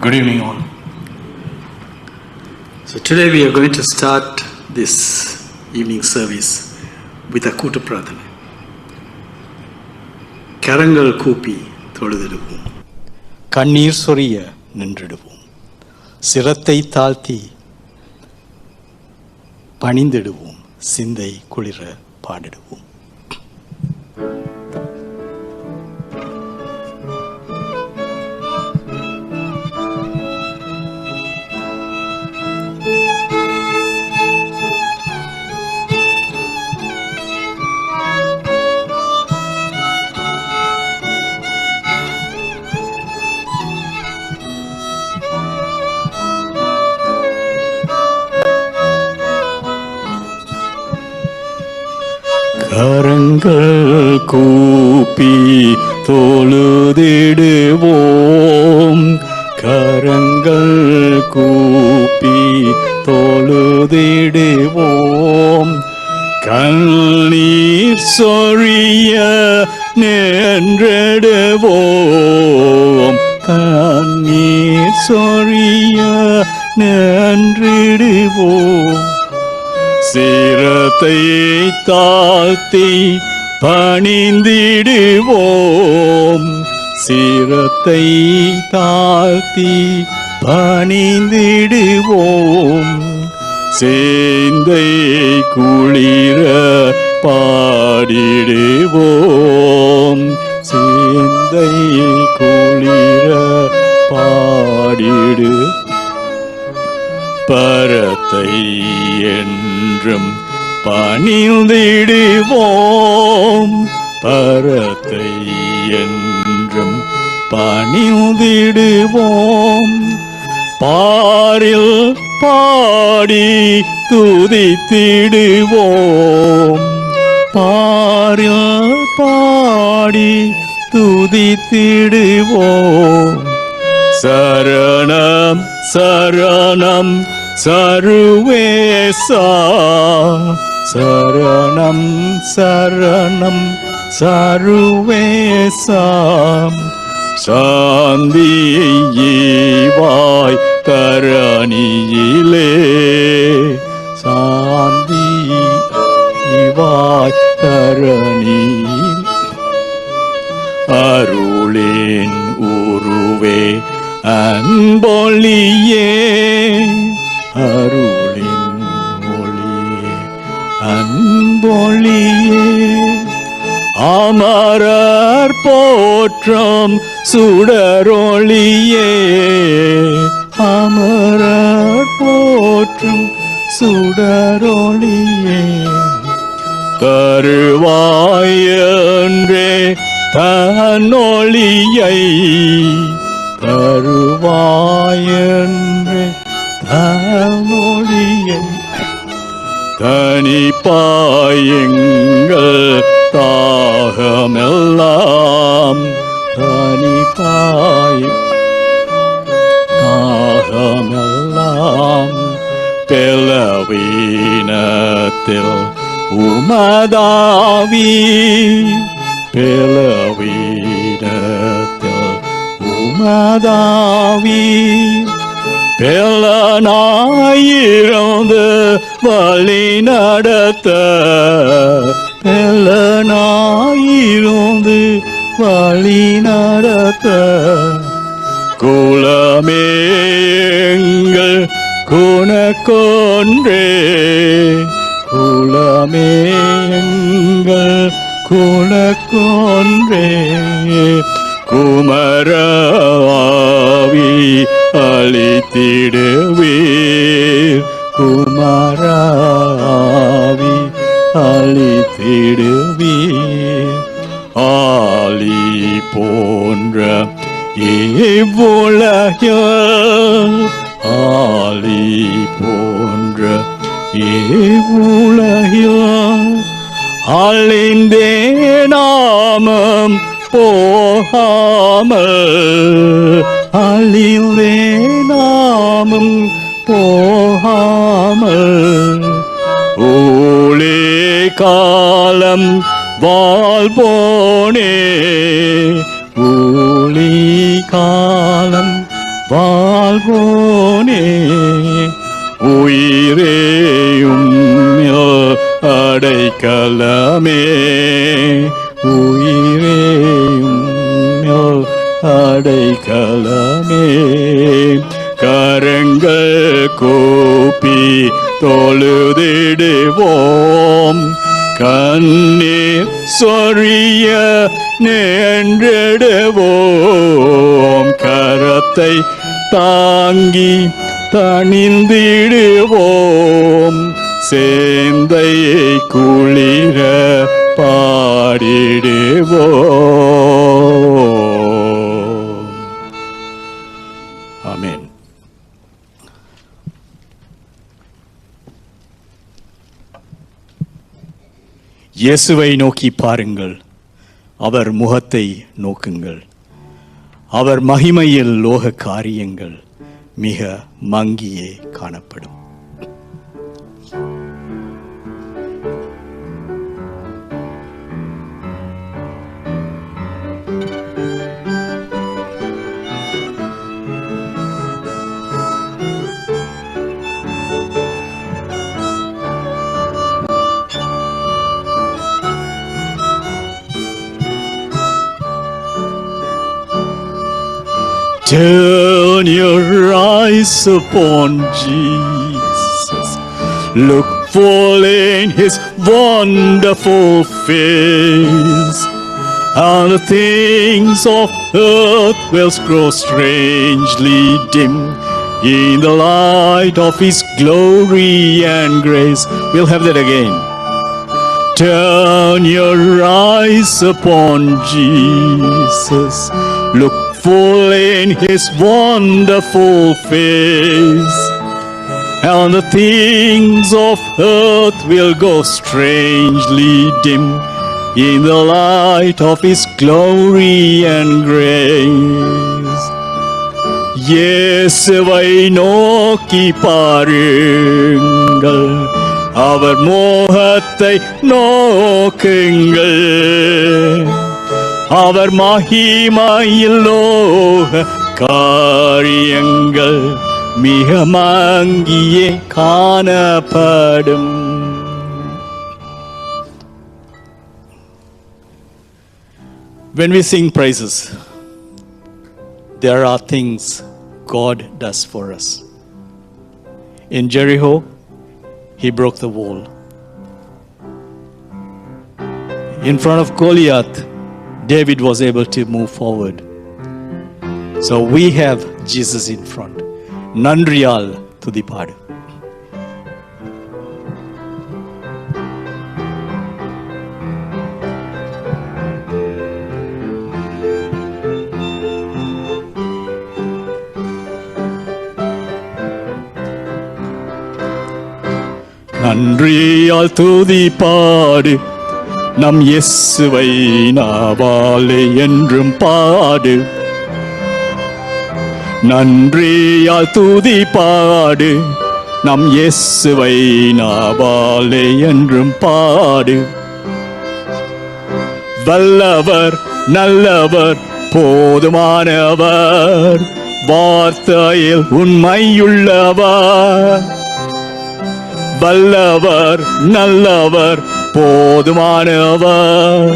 Good evening, all. So today we are going to start this evening service with a கூட்டு பிரார்த்தனை. கரங்கள் கூப்பி தொழுதிடுவோம், கண்ணீர் சொரிய நின்றிடுவோம், சிரத்தை தாழ்த்தி பணிந்திடுவோம், சிந்தை குளிர பாடிடுவோம். கரங்கள் கூப்பி தொழுதிடுவோம், கரங்கள் கூப்பி தொழுதிடுவோம், கண்ணீர் சொரிய நின்றிடுவோம், கண்ணீர் சொரிய நின்றிடுவோம், சிரத்தை தாழ்த்தி பணிந்திடுவோம், சிரத்தை தாழ்த்தி பணிந்திடுவோம், சேந்தை குளிர பாடிடுவோம், சேந்தை குளிர பாடிடு, பரத்தை என்றும் பணிந்திடுவோம், பரத்தை என்றும் பணிந்திடுவோம், பாரில் பாடி துதித்திடுவோம், பாரில் பாடி துதித்திடுவோம், சரணம் சரணம் சர்வேசா, சரணம் சரணம் சர்வேசா, சாந்தியாய் தரணியிலே, சாந்தியாய் தரணியில், அருளின் உருவே அன்பொழியே, அருளின் ஒளியே அன்பொழியே, அமரர் போற்றும் சுடரொளியே, அமரர் போற்றும் சுடரொளியே, தருவாயன்றே தன்னொளியை, தருவாயன்றே தன்னொளியை, தனிப்பாயங்கள் தாகமெல்லாம், தனிப்பாய் தாகமெல்லாம், பெலவீனத்தில் உமதாவி, பெலவீனத்தில் உமதாவி, பெலனாயிருந்து வழி நடத்த, பெலனாயிருந்து வழி நடத்த, குலமேங்கள் குணக்கொன்றே, குலமேங்கள் குணக்கொன்றே, குமராவி அளித்திடுவீர், குமராவி அளித்திடுவீர், ஆலி போன்ற இவ்வுலகில், ஆலி போன்ற இவ்வுலகில், அழிந்தே நாமம் போகாமல், அழிந்தே நாமம் போகாமல், ஊழே காலம் வாழ்போனே, ஊழி காலம் வாழ்வோனே உயிரேயும் அடைக்கலமே உயிரேயும் அடைக்கலமே கரங்கள் கூப்பி தொழுதிடுவோம் கண்ணீர் சொரிய நேன்றிடுவோம் கரத்தை தாங்கி தணிந்திடுவோம் சேந்தையை குளிர பாடிடுவோம். ஆமென். இயேசுவை நோக்கி பாருங்கள், அவர் முகத்தை நோக்குங்கள். அவர் மகிமையில் லோக காரியங்கள் மிக மங்கியே காணப்படும். Turn your eyes upon Jesus. Look full in His wonderful face. And the things of earth will grow strangely dim in the light of His glory and grace. We'll have that again. Turn your eyes upon Jesus. Look full in His wonderful face, and the things of earth will go strangely dim in the light of His glory and grace. இயேசுவை நோக்கி பாருங்கள், அவர் முகத்தை நோக்குங்கள். அவர் மகிமையில் லோக காரியங்கள் மிக மங்கியே காணப்படும். When we sing praises, there are things God does for us. In Jericho, He broke the wall. In front of Goliath, David was able to move forward. So we have Jesus in front. Nandriyal Tudipadu. நன்றியால் துதிப்பாடு நம் இயேசுவை நாவாலே என்றும் பாடு. நன்றியால் துதிப்பாடு நம் இயேசுவை நாவாலே என்றும் பாடு. வல்லவர் நல்லவர் போதுமானவர் வார்த்தையில் உண்மையுள்ளவர். வல்லவர் நல்லவர் போதுமானவர்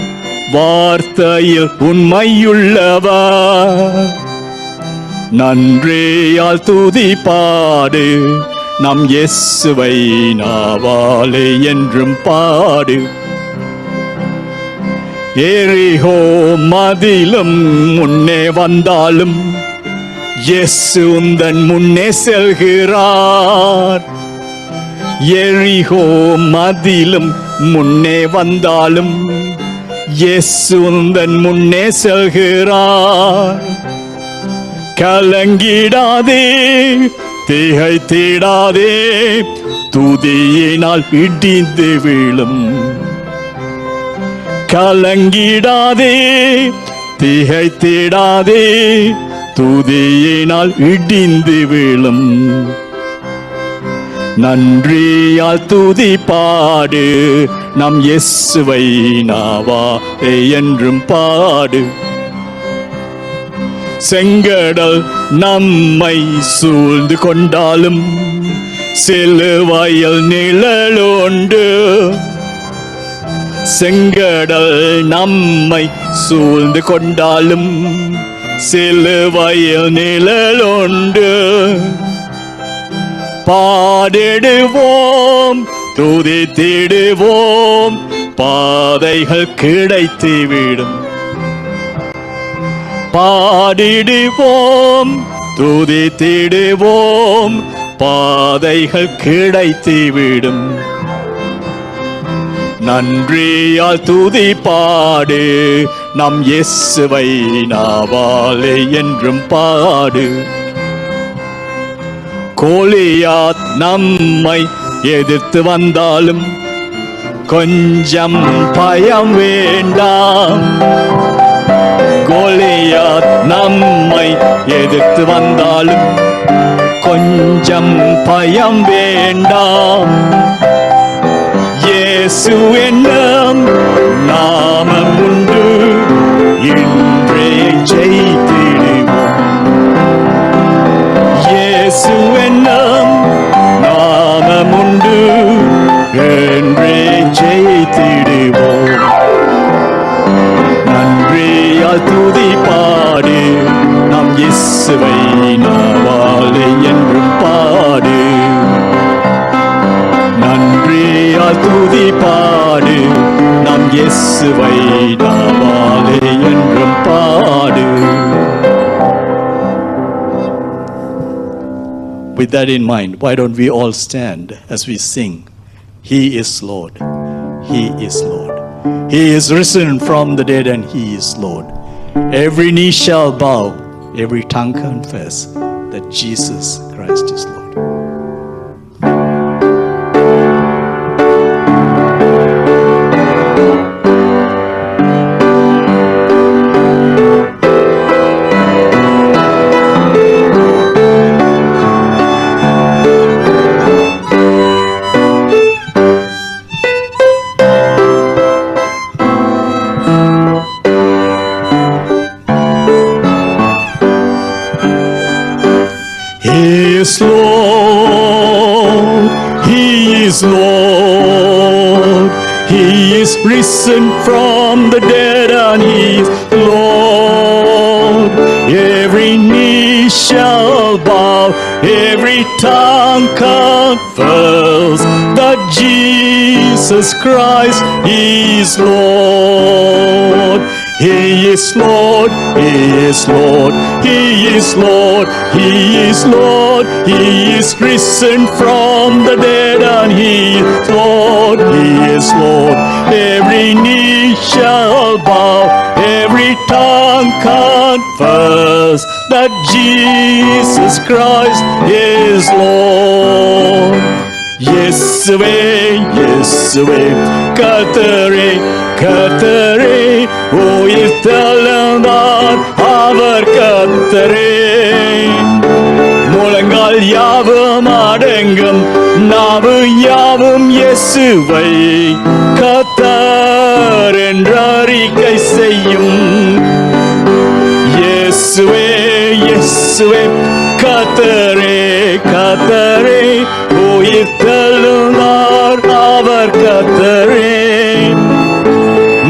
வார்த்தையில் உண்மையுள்ளவர். நன்றியால் துதிப்பாடு நம் இயேசுவை நாவாலே என்றும் பாடு. எரிகோ மதிலும் முன்னே வந்தாலும் இயேசு உந்தன் முன்னே செல்கிறார். எரிகோ மதிலும் முன்னே வந்தாலும் இயேசு உந்தன் முன்னே செல்கிறார். கலங்கிடாதே திகைத்திடாதே துதியினால் இடிந்து விழும். கலங்கிடாதே திகைத்திடாதே துதியினால் இடிந்து விழும். நன்றியால் துதிப்பாடு நம் இயேசுவை நாவாலே என்றும் பாடு. செங்கடல் நம்மை சூழ்ந்து கொண்டாலும் சிலுவையில் நிழலுண்டு. செங்கடல் நம்மை சூழ்ந்து கொண்டாலும் சிலுவையில் நிழலுண்டு. பாடிடுவோம் துதித்திடுவோம் பாதைகள் கிடைத்துவிடும். பாடிடுவோம் துதித்திடுவோம் பாதைகள் கிடைத்துவிடும். நன்றியால் துதி பாடு நம் இயேசுவை நாவாலே என்றும் பாடு. கோலியாத் நம்மை எதிர்த்து வந்தாலும் கொஞ்சம் பயம் வேண்டாம். கோலியாத் நம்மை எதிர்த்து வந்தாலும் கொஞ்சம் பயம் வேண்டாம். இயேசு என்னும் நாமம் உண்டு, இன்றே ஜெயித்திடுவோம். இயேசு என்னும் நாமம் உண்டு, என்றே ஜெயித்திடுவோம். நன்றியால் துதி பாடு நம் இயேசுவை நாவாலே என்றும் பாடு. நன்றியால் துதி பாடு நம் இயேசுவை நாவாலே என்றும் பாடு. With that in mind, why don't we all stand as we sing, He is Lord, He is Lord. He is risen from the dead and He is Lord. Every knee shall bow, every tongue confess that Jesus Christ is Lord. Lord, He is Lord. He is risen from the dead and He is Lord. Every knee shall bow, every tongue confess that Jesus Christ is Lord. He is Lord, He is Lord, He is Lord, He is Lord. He is risen from the dead and He is Lord, He is Lord. Every knee shall bow, every tongue confess that Jesus Christ is Lord. இயேசுவே இயேசுவே கர்த்தரே கர்த்தரே உயிர் தெழுந்தார் அவர் கர்த்தரே. முழங்கால் யாவும் அடங்கும் நாவு யாவும் இயேசுவை கர்த்தர் என்று அறிக்கை செய்யும். இயேசுவே இயேசுவே கர்த்தரே கர்த்தரே உயிர் தெழுந்தார் அவர் கர்த்தரே.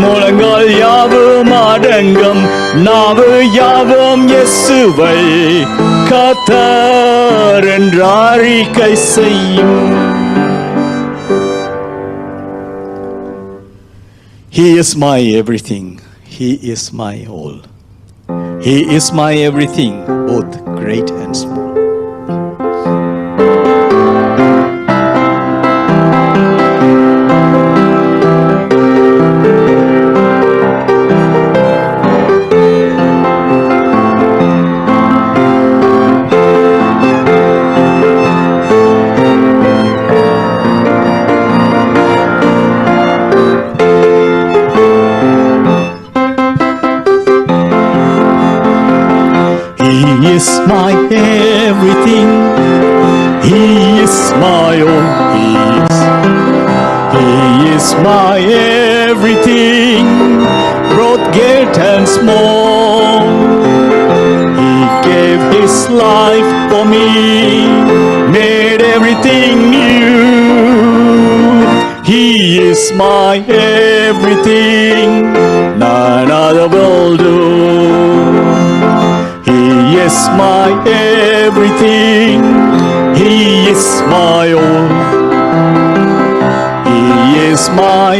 முழங்கால் யாவும் அடங்கும் நாவு யாவும் இயேசுவை கர்த்தர் என்று அறிக்கை செய்யும். He is my everything, He is my all. He is my everything, both great and small. He is my everything. He is my all. He is my everything, both great and small. He His life for me, made everything new. He is my everything, none other will do. He is my everything, He is my all. He is my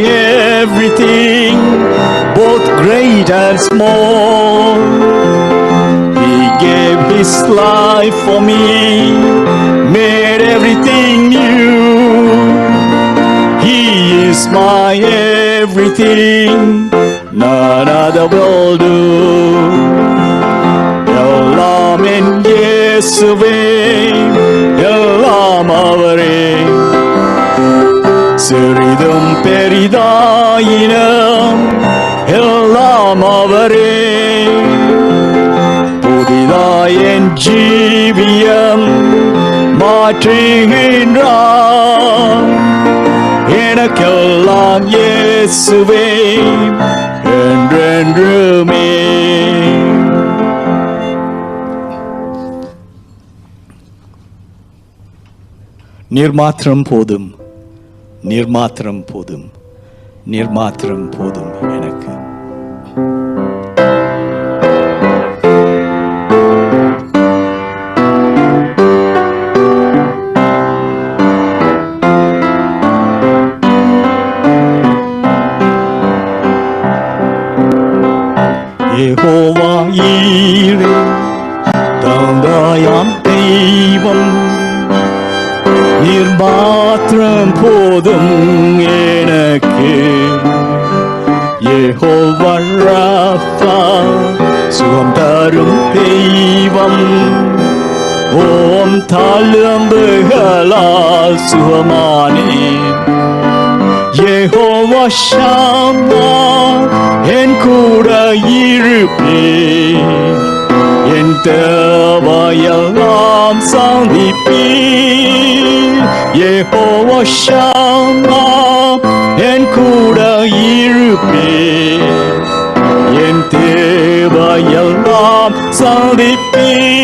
everything, both great and small. He gave His life for me, made everything new. He is my everything, none other will do. எல்லாம் என் இயேசுவே, எல்லாம் அவரே. சிறிதும் பெரிதாயினும் எல்லாம் அவரே. புதிதாய் என் ஜீவியம் மாற்றுகின்றார். எனக்கெல்லாம் இயேசுவே என்றென்றுமே. நீர் மாத்திரம் போதும், நீர் மாத்திரம் போதும், நீர் மாத்திரம் போதும் எனக்கு. யெகோவா ஈரே, தந்தையாம் தெய்வம், நீர் மாத்திரம் போதும் எனக்கு. யெகோவா ராஃபா, சுகம் தரும் தெய்வம், ஓம் தழும்புகளால் சுகமானேன். யெகோவா ஷம்மா, என் கூட இருப்பேன். என் தேவையெல்லாம் சந்திப்பேன். யெகோவா ஷம்மா, என் கூட இருப்பேன். என் தேவையெல்லாம் சந்திப்பேன்.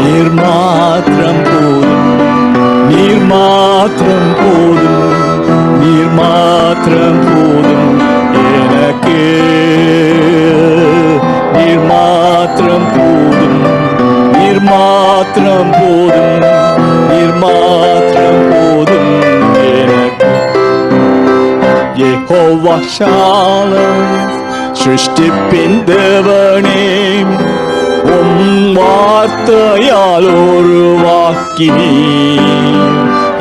நீர் மாத்திரம் போதும், நீர் மாத்திரம் போதும், நீர் மாத்திரம் போதும் எனக்கு. நீர் மாத்திரம் போதும், நீர் மாத்திரம் போதும், நீர் மாத்திரம் போதும் எனக்கு. யெகோவா ஷாலோம், சிருஷ்டிப்பின் தேவனே, உம் வார்த்தையால் உருவாக்கினீர்.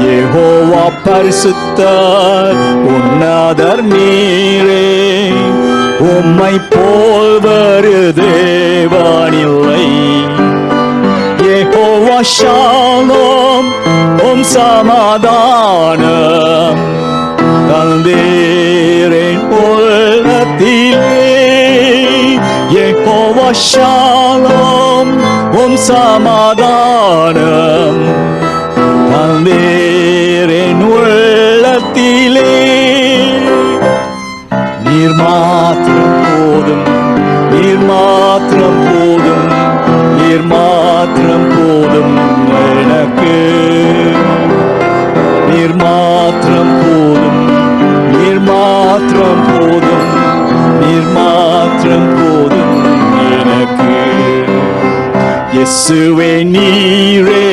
யெகோவா பரிசுத்தர், உன்னதர் நீரே. உம்மை போல் வேறு தேவனில்லை. யெகோவா ஷாலோம், உம் சமாதானம் தந்தீரின் உள்ளத்திலே. யெகோவா ஷாலோம், உம் சமாதானம் தந்தீரின் உள்ளத்திலே. நீர் மாத்திரம் போதும், நீர் மாத்திரம் போதும், நீர் மாத்திரம் போதும் எனக்கு. நீர் மாத்திரம் போதும், நீர் மாத்திரம் போதும், நீர் மாத்திரம் போதும் எனக்கு. இயேசுவே நீரே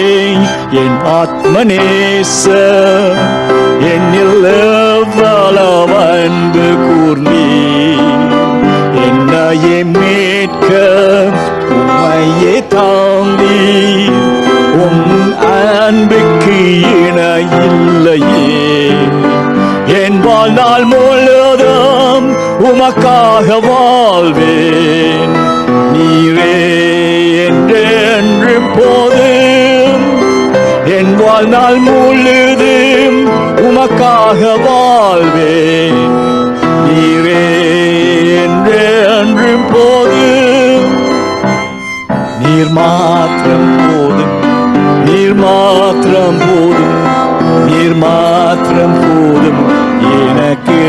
என் ஆத்மநேசர், என்னில் எவ்வளவு அன்பு கூர்ந்தீர். என்னையே மீட்க உம்மையே தாந்தீர். உம் அன்புக்கு இணையில்லையே. என் வாழ்நாள் முழுவதும் உமக்காக வாழ்வேன். நீரே என்றென்று போதும். என் வாழ்நாள் முழுதும் உமக்காக வாழ்வேன். நீரே என்றென்று போதும். நீர் மாத்திரம் போதும், நீர் மாத்திரம் போதும், நீர் மாத்திரம் போதும் எனக்கு.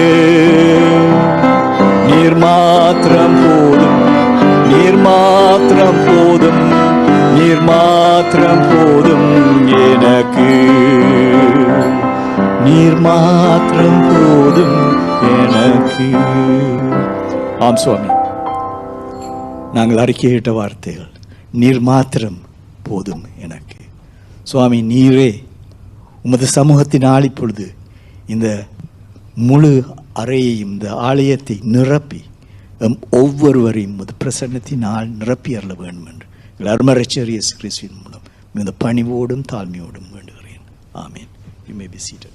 நீர் மாத்திரம் போதும், நீர் மாத்திரம் மாத்திரம் போதும், நீர் மாத்திரம் போதும் எனக்கு, நீர் மாத்திரம் போதும் எனக்கு. ஆம் சுவாமி, நாங்கள் அறிக்கையிட்ட வார்த்தைகள் நீர் மாத்திரம் போதும் எனக்கு. சுவாமி, நீரே உமது சமூகத்தினால் இப்பொழுது இந்த முழு அறையையும் இந்த ஆலயத்தை நிரப்பி ஒவ்வொருவரையும் உமது பிரசன்னத்தினால் நிரப்பி அருள வேண்டும் என்று அருமரட்சகர் இயேசு கிறிஸ்துவின் மூலம் இந்த பணிவோடும் தாழ்மையோடும் வேண்டுகிறேன். ஆமேன். You may be seated.